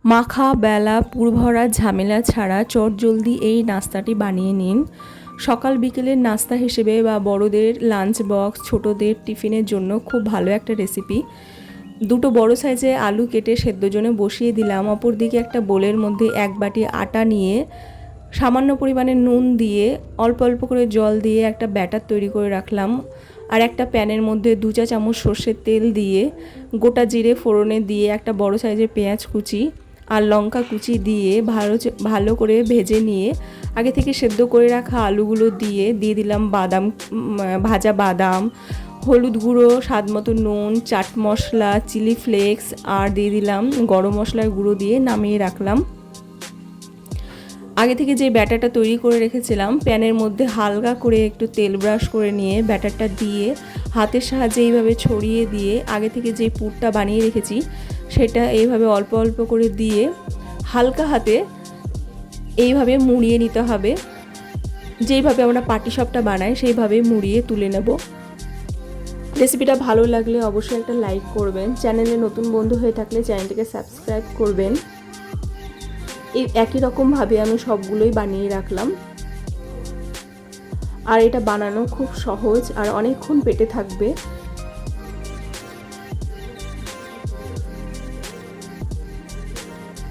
মাখা বেলা পুরভরা ঝামেলা ছাড়া চটজলদি এই নাস্তাটি বানিয়ে নিন। সকাল বিকেলের নাস্তা হিসেবে বা বড়দের লাঞ্চ বক্স, ছোটদের টিফিনের জন্য খুব ভালো একটা রেসিপি। দুটো বড় সাইজে আলু কেটে সেদ্ধ জন্য বসিয়ে দিলাম। অপরদিকে একটা বোলের মধ্যে 1 বাটি আটা নিয়ে সামান্য পরিমাণে নুন দিয়ে অল্প অল্প করে জল দিয়ে একটা ব্যাটার তৈরি করে রাখলাম। আর একটা প্যানের মধ্যে 2 চা চামচ সর্ষের তেল দিয়ে গোটা জিরে ফোড়নে দিয়ে একটা বড় সাইজের পেঁয়াজ কুচি আর লঙ্কা কুচি দিয়ে ভালো করে ভেজে নিয়ে আগে থেকে সেদ্ধ করে রাখা আলুগুলো দিয়ে দিলাম ভাজা বাদাম, হলুদ গুঁড়ো, স্বাদ মতো নুন, চাট মশলা, চিলি ফ্লেক্স আর দিয়ে দিলাম গরম মশলার গুঁড়ো দিয়ে নামিয়ে রাখলাম। আগে থেকে যে ব্যাটারটা তৈরি করে রেখেছিলাম প্যানের মধ্যে হালকা করে একটু তেল ব্রাশ করে নিয়ে ব্যাটারটা দিয়ে হাতের সাহায্যে এইভাবে ছড়িয়ে দিয়ে আগে থেকে যে পুরটা বানিয়ে রেখেছি সেটা এইভাবে অল্প অল্প করে দিয়ে হালকা হাতে এইভাবে মুড়িয়ে নিতে হবে। যেইভাবে আমরা পাটিসাপটা বানাই সেইভাবে মুড়িয়ে তুলে নেব। রেসিপিটা ভালো লাগলে অবশ্যই একটা লাইক করবেন। চ্যানেলে নতুন বন্ধু হয়ে থাকলে চ্যানেলটিকে সাবস্ক্রাইব করবেন। এই একই রকমভাবে আমি সবগুলোই বানিয়ে রাখলাম। আর এটা বানানো খুব সহজ আর অনেকক্ষণ পেটে থাকবে।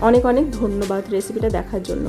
অনেক অনেক ধন্যবাদ রেসিপিটা দেখার জন্য।